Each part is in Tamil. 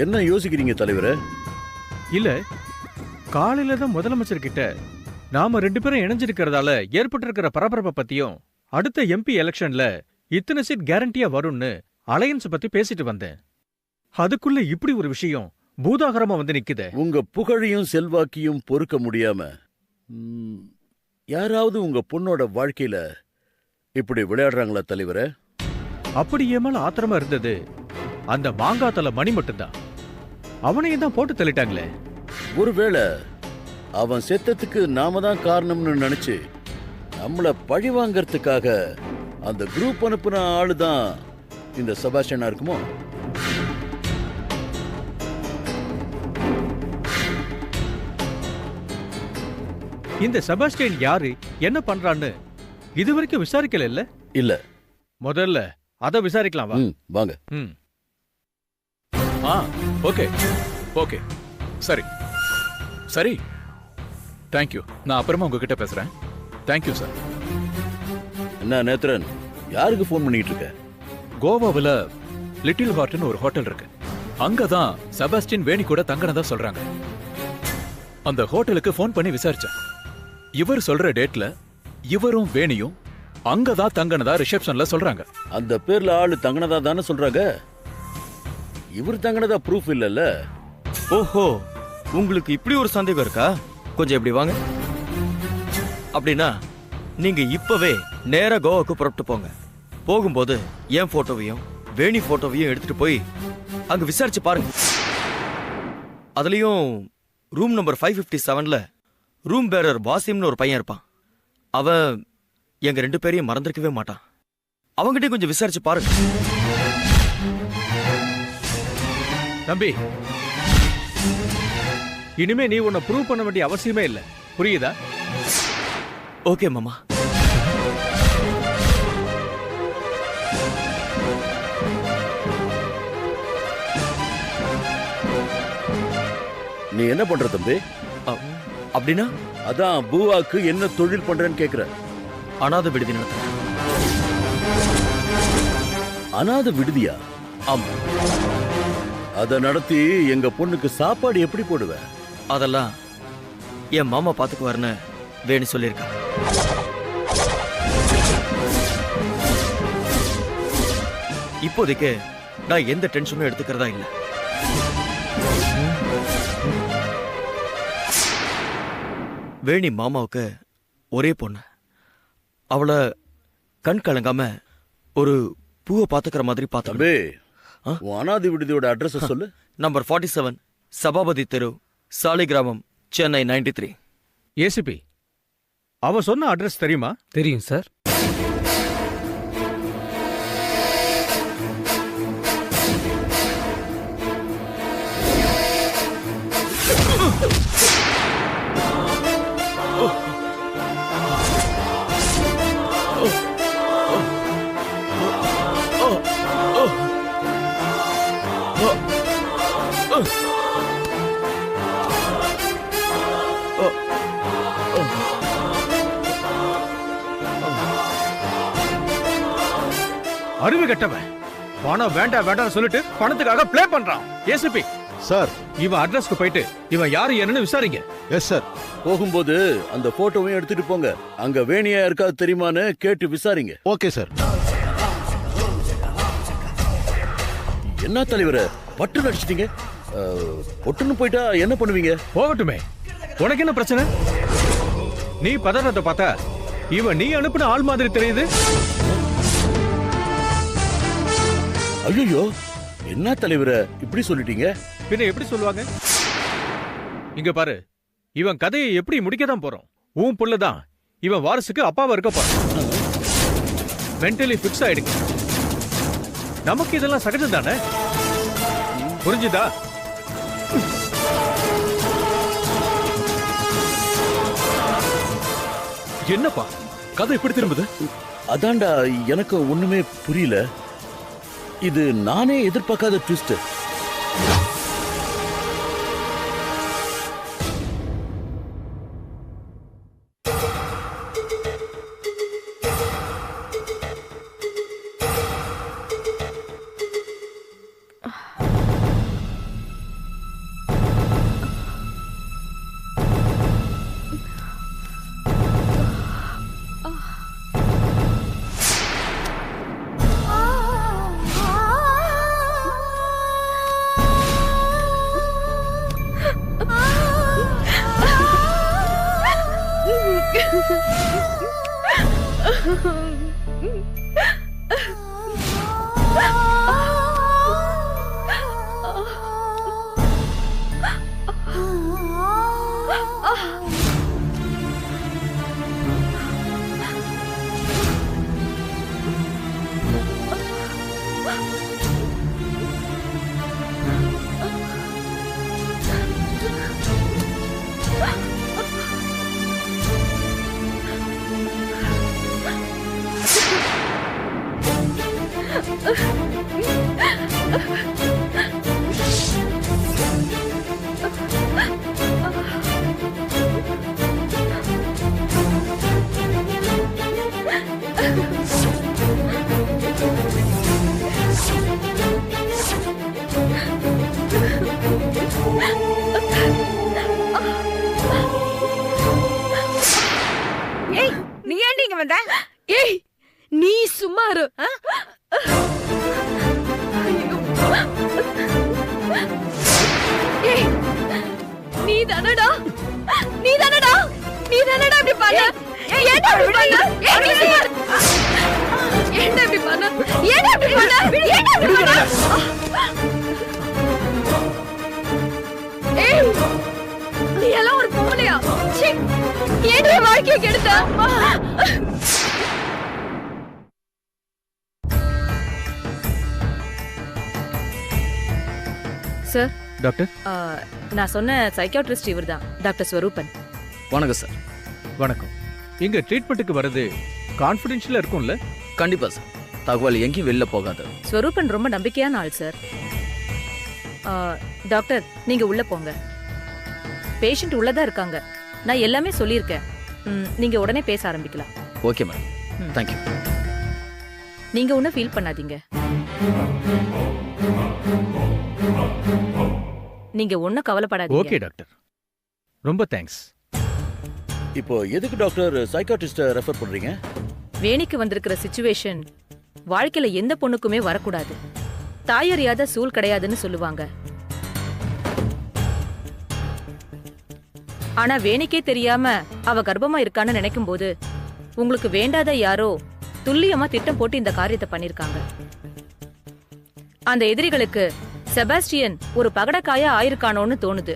என்ன யோசிக்கிறீங்க தலைவரே? இல்ல, காலையில தான் முதலமைச்சர் கிட்ட நாம 2 பேரும் இணைஞ்சிருக்கிறதால ஏற்பட்டிருக்கிற பரபரப்பை பத்தியும் அடுத்த எம்பி எலெக்ஷன்ல இத்தனை சீட் கேரண்டியா வரும்னு அலையன்ஸ் பத்தி பேசிட்டு வந்தேன். அதுக்குள்ள இப்படி ஒரு விஷயம் பூதாகரமா வந்து நிக்குதே. உங்க புகழையும் செல்வாக்கியும் பொறுக்க முடியாம யாராவது உங்க பொண்ணோட வாழ்க்கையில இப்படி விளையாடுறாங்களா தலைவரே? அப்படி ஏமால ஆத்திரமா இருந்தது அந்த மாங்காத்தல மணி மட்டும்தான். அவனையும் தான் போட்டு தள்ளிட்டாங்களே. ஒருவேளை அவன் செத்தத்துக்கு நாம தான் காரணம்னு நினைச்சு நம்மள பழி வாங்கறதுக்காக அந்த குரூப் அனுப்புன ஆளுதான் இந்த செபாஸ்டியனா இருக்குமோ? இந்த செபாஸ்டியன் யாரு, என்ன பண்றான்னு இதுவரைக்கும் விசாரிக்கல இல்ல? இல்ல. முதல்ல அத விசாரிக்கலாம் வா. வாங்க. ஓகே ஓகே, சரி சரி, தேங்க்யூ. நான் அப்புறமா உங்ககிட்ட பேசுறேன். Thank you sir. என்ன நேத்ரன், யாருக்கு ஃபோன் பண்ணிட்டு இருக்க? கோவாவில் லிட்டில் ஹார்ட்னு ஒரு ஹோட்டல் இருக்கு. அங்கதான் செபாஸ்டியன் வேணி கூட தங்கினதா சொல்றாங்க. அந்த ஹோட்டலுக்கு ஃபோன் பண்ணி விசாரிச்சேன். இவர் சொல்ற டேட்ல இவரும் வேணியும் அங்கதான் தங்கினதா ரிசப்ஷன்ல சொல்றாங்க. அந்த பேர்ல ஆளு தங்கினதா தானே சொல்றாங்க. இவர் தங்கினதா ப்ரூஃப் இல்லல்ல. ஓஹோ, உங்களுக்கு இப்படி ஒரு சந்தேகம் இருக்கா? கொஞ்சம் இப்படி வாங்க. அப்படின்னா நீங்க இப்பவே நேரா கோவாக்கு புறப்பட்டு போங்க. போகும்போது என் போட்டோவையும் வேணி போட்டோவையும் எடுத்துட்டு போய் அங்க விசாரிச்சு பாருங்க. அதுலயும் ரூம் நம்பர் 557ல ரூம் பேரர் வாசிம்னு ஒரு பையன் இருப்பான். அவன் எங்க 2 பேரையும் மறந்துருக்கவே மாட்டான். அவங்கிட்டே கொஞ்சம் விசாரிச்சு பாருங்க. தம்பி, இனிமே நீ உன்னை ப்ரூவ் பண்ண வேண்டிய அவசியமே இல்ல, புரியுதா? ஓகே மாமா. நீ என்ன பண்ற தம்பி? அப்படின்னா அதான் பூவாக்கு என்ன தொழில் பண்றேன்னு கேக்குற. அனாதை விடுதி நடத்துறேன். அனாதை விடுதியா? ஆமா. அத நடத்தி எங்க பொண்ணுக்கு சாப்பாடு எப்படி போடுவ? அதெல்லாம் என் மாமா பாத்துக்குவாருன்னு வேணி சொல்லியிருக்கா. இப்போதைக்கு நான் எந்த டென்ஷனும் எடுத்துக்கிறதா இல்லை. வேணி மாமாவுக்கு ஒரே பொண்ணு. அவளை கண் கலங்காம ஒரு பூவை பாத்துக்கிற மாதிரி தம்பி, அனாதை விடுதியோட அட்ரஸ் சொல்லு. நம்பர் 47 சபாபதி தெரு, சாலிகிராமம், சென்னை 93. ஏசிபி, அவ சொன்ன அட்ரஸ் தெரியுமா? தெரியும் சார். அறிவு கட்டவன் பணம் வேண்டாம் வேண்டாம் சொல்லிட்டு பணத்துக்காக ப்ளே பண்றான். ஏசிபி சார், இவன் அட்ரஸ்க்கு போயிட்டு இவன் யாரு என்னன்னு விசாரிங்க. Yes sir. போகும்போது அந்த போட்டோவையும் எடுத்துட்டு போங்க. அங்க வேணியா இருக்கா தெரியுமான்னு கேட்டு விசாரிங்க. Okay sir. என்ன தலைவர பட்டு நடிச்சிட்டீங்க? பொட்டுன்னு போயிட்டா என்ன பண்ணுவீங்க? போகட்டுமே, உனக்கு என்ன பிரச்சனை? நீ பதறத பார்த்தா இவன் நீ அனுப்பின ஆள் மாதிரி தெரியுது. ஐயோ, என்ன தலைவர இப்படி சொல்லிட்டீங்க? பின்ன எப்படி சொல்லுவாங்க? இங்க பாரு, இவன் கதையை எப்படி முடிக்கதான் போறோம். உன் புள்ளதான் இவன் வாரிசுக்கு அப்பாவா இருக்க போறான். மென்டலி பிக்ஸ் ஆயிடுங்க. நமக்கு இதெல்லாம் சகஜம் தானே, புரிஞ்சுதா? என்னப்பா கதை எப்படி திரும்புது? அதான்டா எனக்கு ஒண்ணுமே புரியல. இது நானே எதிர்பார்க்காத ட்விஸ்ட். ஏய், நீ ஏன் இங்க வந்த? ஏய், நீ சும்மா இரு. ஏய், நீ தானடா இப்படி பண்ண? ஏன்டா இப்படி பண்ண? ஏன்டா இப்படி பண்ண? ஏய், நீ எல்லாம் ஒரு பொம்பளையா? சீ, ஏன்டா என் வாழ்க்கையை கெடுத்த? சார், டாக்டர் நான் சொன்ன சைக்கியாட்ரிஸ்ட் இவர்தான், டாக்டர் ஸ்வரூபன். வணக்கம் சார். வணக்கம். இங்க ட்ரீட்மெண்ட்டுக்கு வர்றது கான்ஃபிடென்ஷியலா இருக்கும்ல? கண்டிப்பா சார். தகவல் எங்கேயும் வெளில போகாது. ஸ்வரூபன் ரொம்ப நம்பிக்கையான ஆள் சார். டாக்டர், நீங்க உள்ள போங்க. பேஷண்ட் உள்ளதா இருக்காங்க. நான் எல்லாமே சொல்லியிருக்கேன். நீங்க உடனே பேச ஆரம்பிக்கலாம். Okay madam. தேங்க்யூ. நீங்க ஒன்னும் ஃபீல் பண்ணாதீங்க. நீங்க ஒன்னும் கவலைப்படாதீங்க. ஓகே டாக்டர், ரொம்ப தேங்க்ஸ். இப்போ எதுக்கு டாக்டர் சைக்காட்ரிஸ்ட ரெஃபர் பண்றீங்க? வேணிக்கு வந்திருக்கிற சிச்சுவேஷன் வாழ்க்கையில எந்த பொண்ணுக்குமே வரக்கூடாது. தாயறியாத சூழ் கிடையாதுன்னு சொல்லுவாங்க. ஆனா வேணிக்கே தெரியாம அவ கர்ப்பமா இருக்கான்னு நினைக்கும் போது உங்களுக்கு வேண்டாத யாரோ துல்லியமா திட்டம் போட்டு இந்த காரியத்தை பண்ணிருக்காங்க. அந்த எதிரிகளுக்கு செபாஸ்டியன் ஒரு பகடக்காயா ஆயிருக்கானோன்னு தோணுது.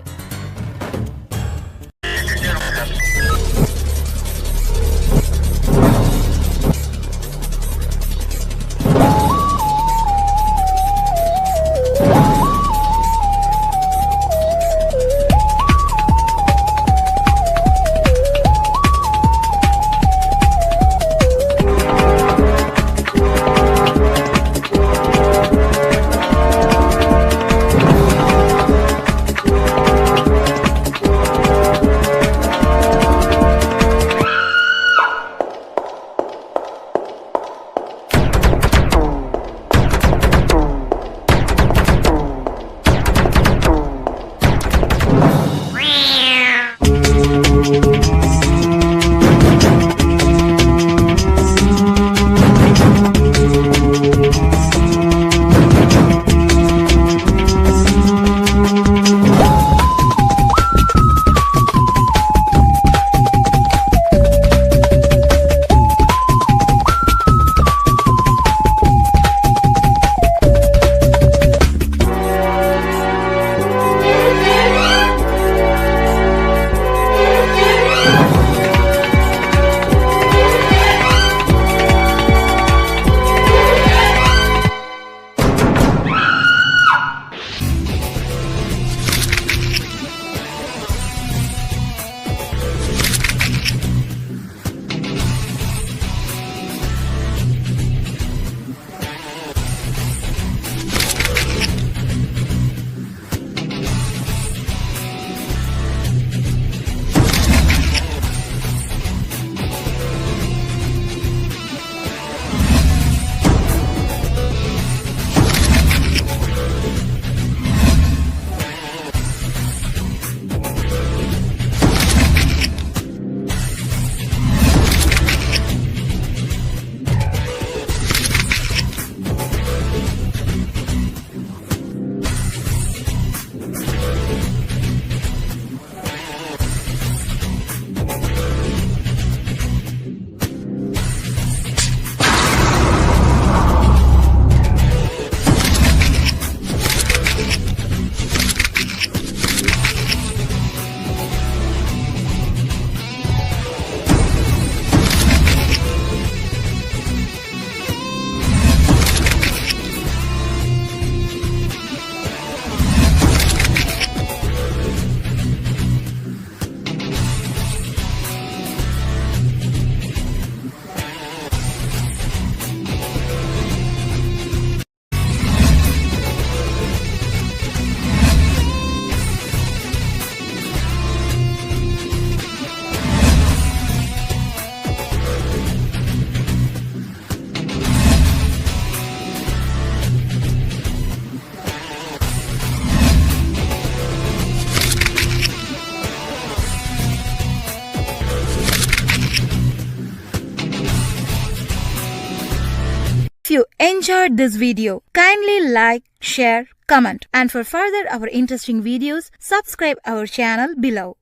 enjoyed this video, kindly like, share, comment, and for further our interesting videos, subscribe our channel below.